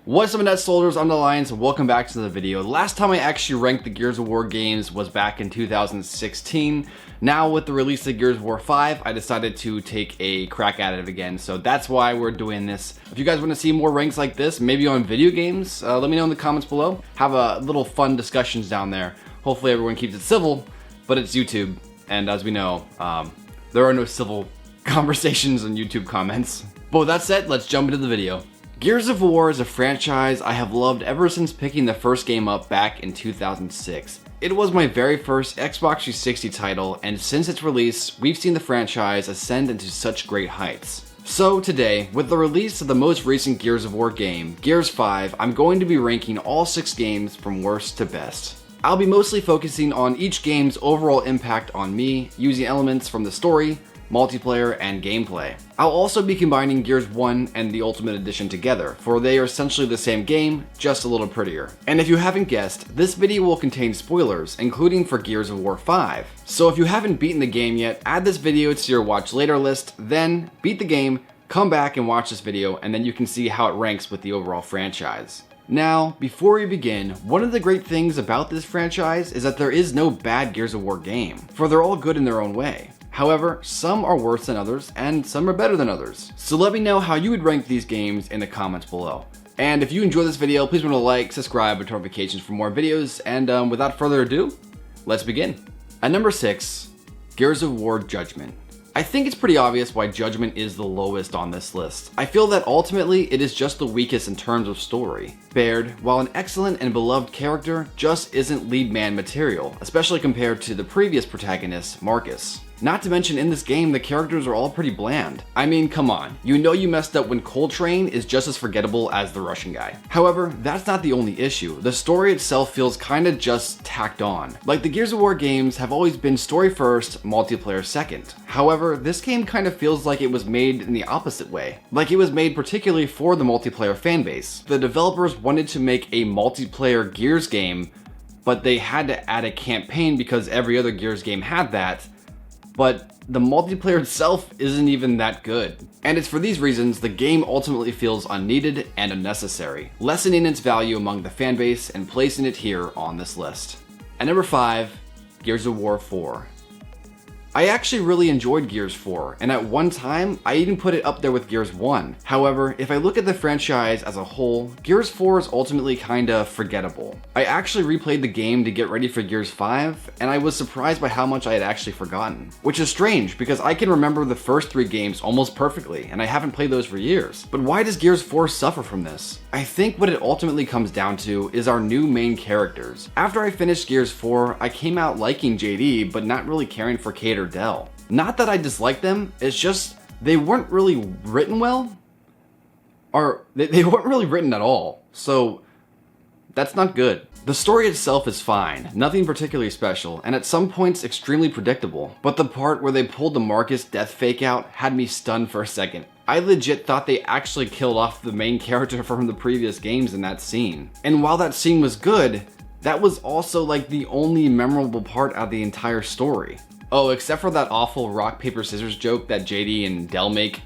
What's up, Net Soldiers? I'm the Lions, and welcome back to the video. The last time I actually ranked the Gears of War games was back in 2016. Now with the release of Gears of War 5, I decided to take a crack at it again. So that's why we're doing this. If you guys want to see more ranks like this, maybe on video games, let me know in the comments below. Have a little fun discussions down there. Hopefully everyone keeps it civil, but it's YouTube. And as we know, there are no civil conversations on YouTube comments. But with that said, let's jump into the video. Gears of War is a franchise I have loved ever since picking the first game up back in 2006. It was my very first Xbox 360 title, and since its release, we've seen the franchise ascend into such great heights. So today, with the release of the most recent Gears of War game, Gears 5, I'm going to be ranking all 6 games from worst to best. I'll be mostly focusing on each game's overall impact on me, using elements from the story, multiplayer, and gameplay. I'll also be combining Gears 1 and the Ultimate Edition together, for they are essentially the same game, just a little prettier. And if you haven't guessed, this video will contain spoilers, including for Gears of War 5. So if you haven't beaten the game yet, add this video to your watch later list, then beat the game, come back and watch this video, and then you can see how it ranks with the overall franchise. Now, before we begin, one of the great things about this franchise is that there is no bad Gears of War game, for they're all good in their own way. However, some are worse than others, and some are better than others. So let me know how you would rank these games in the comments below. And if you enjoyed this video, please remember to like, subscribe, and turn notifications for more videos. And without further ado, let's begin. At number 6, Gears of War Judgement. I think it's pretty obvious why Judgement is the lowest on this list. I feel that ultimately it is just the weakest in terms of story. Baird, while an excellent and beloved character, just isn't lead man material, especially compared to the previous protagonist, Marcus. Not to mention in this game, the characters are all pretty bland. I mean, come on, you know you messed up when Coltrane is just as forgettable as the Russian guy. However, that's not the only issue. The story itself feels kinda just tacked on. Like the Gears of War games have always been story first, multiplayer second. However, this game kind of feels like it was made in the opposite way. Like it was made particularly for the multiplayer fanbase. The developers wanted to make a multiplayer Gears game, but they had to add a campaign because every other Gears game had that. But the multiplayer itself isn't even that good. And it's for these reasons the game ultimately feels unneeded and unnecessary, lessening its value among the fanbase and placing it here on this list. At number 5, Gears of War 4. I actually really enjoyed Gears 4, and at one time, I even put it up there with Gears 1. However, if I look at the franchise as a whole, Gears 4 is ultimately kinda forgettable. I actually replayed the game to get ready for Gears 5, and I was surprised by how much I had actually forgotten. Which is strange, because I can remember the first 3 games almost perfectly, and I haven't played those for years. But why does Gears 4 suffer from this? I think what it ultimately comes down to is our new main characters. After I finished Gears 4, I came out liking JD, but not really caring for Kate or Dell. Not that I dislike them, it's just they weren't really written well, or they weren't really written at all, so that's not good. The story itself is fine, nothing particularly special, and at some points extremely predictable, but the part where they pulled the Marcus death fake out had me stunned for a second. I legit thought they actually killed off the main character from the previous games in that scene. And while that scene was good, that was also like the only memorable part of the entire story. Oh, except for that awful rock, paper, scissors joke that JD and Dell make.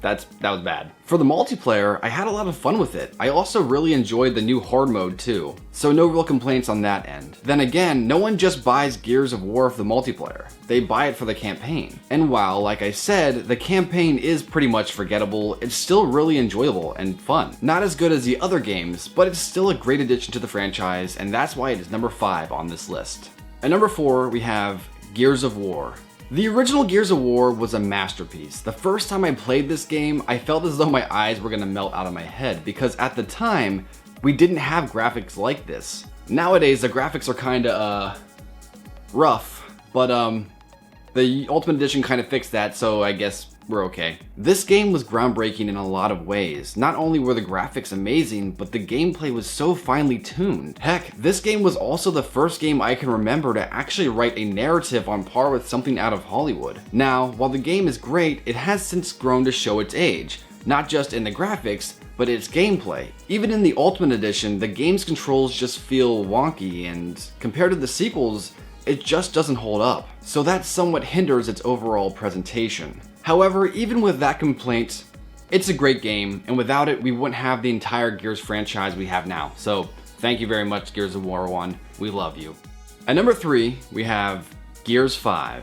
That was bad. For the multiplayer, I had a lot of fun with it. I also really enjoyed the new horde mode too, so no real complaints on that end. Then again, no one just buys Gears of War for the multiplayer. They buy it for the campaign. And while, like I said, the campaign is pretty much forgettable, it's still really enjoyable and fun. Not as good as the other games, but it's still a great addition to the franchise, and that's why it is number 5 on this list. At number 4, we have Gears of War. The original Gears of War was a masterpiece. The first time I played this game, I felt as though my eyes were gonna melt out of my head because at the time, we didn't have graphics like this. Nowadays, the graphics are kinda, rough, but the Ultimate Edition kinda fixed that, so I guess we're okay. This game was groundbreaking in a lot of ways. Not only were the graphics amazing, but the gameplay was so finely tuned. Heck, this game was also the first game I can remember to actually write a narrative on par with something out of Hollywood. Now, while the game is great, it has since grown to show its age, not just in the graphics, but its gameplay. Even in the Ultimate Edition, the game's controls just feel wonky, and compared to the sequels, it just doesn't hold up. So that somewhat hinders its overall presentation. However, even with that complaint, It's a great game, and without it, we wouldn't have the entire Gears franchise we have now. So thank you very much, Gears of War 1. We love you. At number 3, we have Gears 5.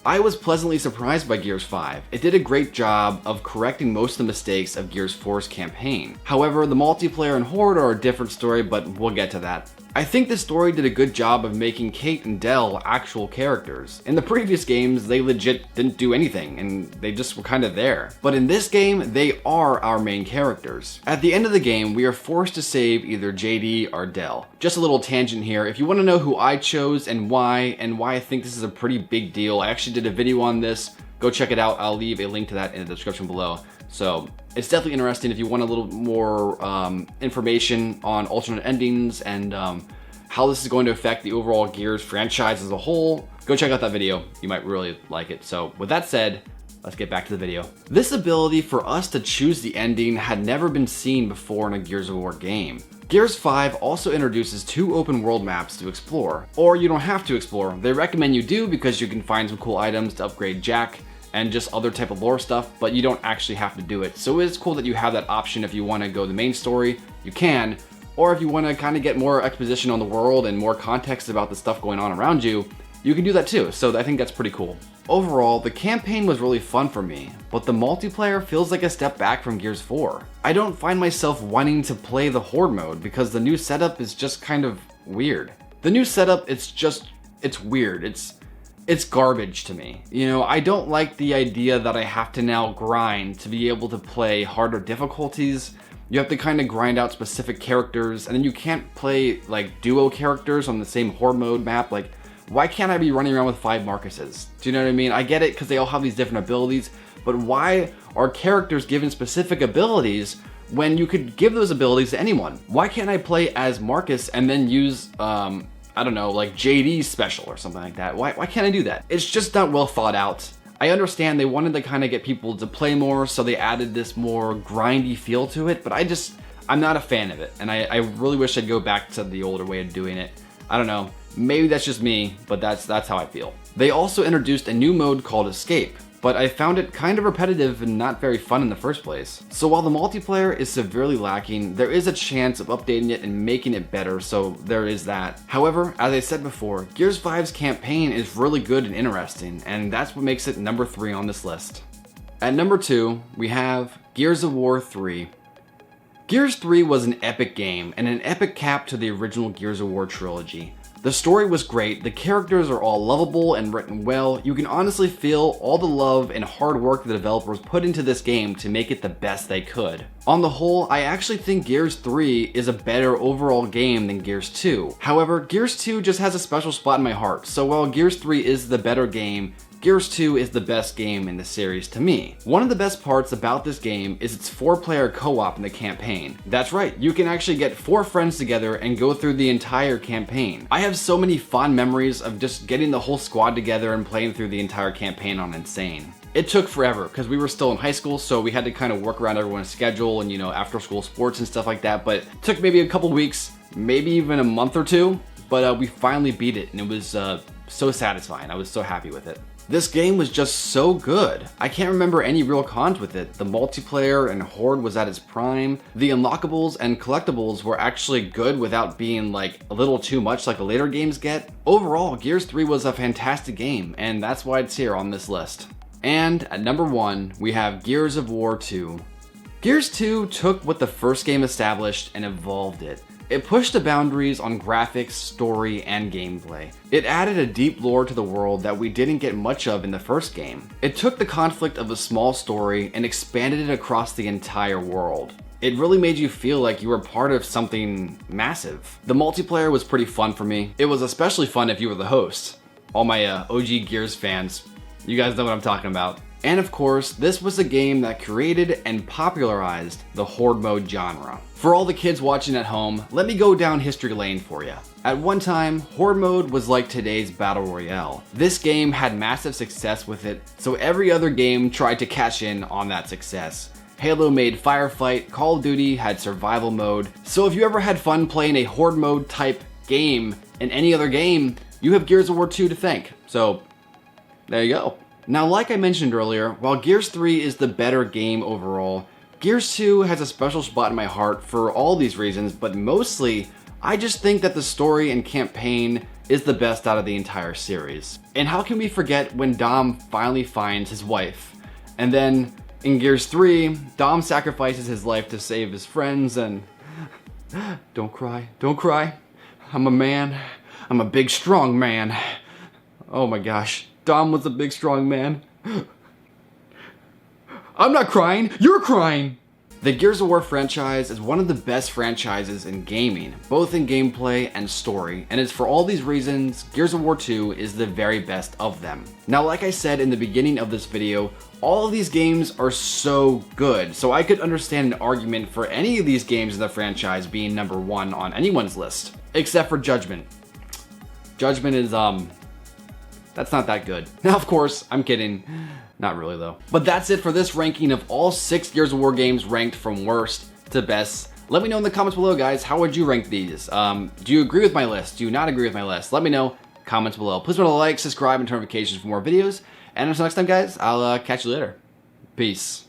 I was pleasantly surprised by Gears 5. It did a great job of correcting most of the mistakes of Gears 4's campaign. However, the multiplayer and Horde are a different story, but we'll get to that. I think the story did a good job of making Kate and Del actual characters. In the previous games, they legit didn't do anything, and they just were kind of there. But in this game, they are our main characters. At the end of the game, we are forced to save either JD or Del. Just a little tangent here. If you want to know who I chose and why I think this is a pretty big deal, I actually did a video on this. Go check it out. I'll leave a link to that in the description below. So it's definitely interesting if you want a little more information on alternate endings and how this is going to affect the overall Gears franchise as a whole. Go check out that video. You might really like it. So with that said, let's get back to the video. This ability for us to choose the ending had never been seen before in a Gears of War game. Gears 5 also introduces 2 open world maps to explore. Or you don't have to explore. They recommend you do because you can find some cool items to upgrade Jack and just other type of lore stuff, but you don't actually have to do it. So it's cool that you have that option. If you want to go the main story, you can, or if you want to kind of get more exposition on the world and more context about the stuff going on around you, you can do that too. So I think that's pretty cool. Overall, the campaign was really fun for me, but the multiplayer feels like a step back from Gears 4. I don't find myself wanting to play the Horde mode because the new setup is just kind of weird. The new setup, it's weird. It's garbage to me. You know, I don't like the idea that I have to now grind to be able to play harder difficulties. You have to kind of grind out specific characters, and then you can't play like duo characters on the same Horde mode map. Like, why can't I be running around with 5 Marcuses? Do you know what I mean? I get it because they all have these different abilities, but why are characters given specific abilities when you could give those abilities to anyone? Why can't I play as Marcus and then use I don't know, like JD's special or something like that? Why can't I do that? It's just not well thought out. I understand they wanted to kind of get people to play more, so they added this more grindy feel to it, but I'm not a fan of it, and I really wish I'd go back to the older way of doing it. I don't know, maybe that's just me, but that's how I feel. They also introduced a new mode called Escape, but I found it kind of repetitive and not very fun in the first place. So while the multiplayer is severely lacking, there is a chance of updating it and making it better, so there is that. However, as I said before, Gears 5's campaign is really good and interesting, and that's what makes it number 3 on this list. At number 2, we have Gears of War 3. Gears 3 was an epic game, and an epic cap to the original Gears of War trilogy. The story was great, the characters are all lovable and written well. You can honestly feel all the love and hard work the developers put into this game to make it the best they could. On the whole, I actually think Gears 3 is a better overall game than Gears 2. However, Gears 2 just has a special spot in my heart, so while Gears 3 is the better game, Gears 2 is the best game in the series to me. One of the best parts about this game is its 4-player co-op in the campaign. That's right, you can actually get 4 friends together and go through the entire campaign. I have so many fond memories of just getting the whole squad together and playing through the entire campaign on Insane. It took forever because we were still in high school, so we had to kind of work around everyone's schedule and, you know, after school sports and stuff like that, but it took maybe a couple weeks, maybe even a month or 2, but we finally beat it, and it was so satisfying. I was so happy with it. This game was just so good. I can't remember any real cons with it. The multiplayer and Horde was at its prime. The unlockables and collectibles were actually good without being like a little too much like the later games get. Overall, Gears 3 was a fantastic game, and that's why it's here on this list. And at number 1, we have Gears of War 2. Gears 2 took what the first game established and evolved it. It pushed the boundaries on graphics, story, and gameplay. It added a deep lore to the world that we didn't get much of in the first game. It took the conflict of a small story and expanded it across the entire world. It really made you feel like you were part of something massive. The multiplayer was pretty fun for me. It was especially fun if you were the host. All my OG Gears fans, you guys know what I'm talking about. And of course, this was a game that created and popularized the Horde mode genre. For all the kids watching at home, let me go down history lane for you. At one time, Horde mode was like today's Battle Royale. This game had massive success with it, so every other game tried to cash in on that success. Halo made Firefight, Call of Duty had survival mode, so if you ever had fun playing a Horde mode type game in any other game, you have Gears of War 2 to thank. So, there you go. Now, like I mentioned earlier, while Gears 3 is the better game overall, Gears 2 has a special spot in my heart for all these reasons, but mostly, I just think that the story and campaign is the best out of the entire series. And how can we forget when Dom finally finds his wife? And then, in Gears 3, Dom sacrifices his life to save his friends and... Don't cry, don't cry. I'm a man. I'm a big, strong man. Oh my gosh, Dom was a big, strong man. I'm not crying, you're crying! The Gears of War franchise is one of the best franchises in gaming, both in gameplay and story, and it's for all these reasons, Gears of War 2 is the very best of them. Now, like I said in the beginning of this video, all of these games are so good, so I could understand an argument for any of these games in the franchise being number 1 on anyone's list, except for Judgment. Judgment is, that's not that good. Now, of course, I'm kidding. Not really, though. But that's it for this ranking of all 6 Gears of War games ranked from worst to best. Let me know in the comments below, guys. How would you rank these? Do you agree with my list? Do you not agree with my list? Let me know. Comments below. Please remember to like, subscribe, and turn notifications for more videos. And until next time, guys, I'll catch you later. Peace.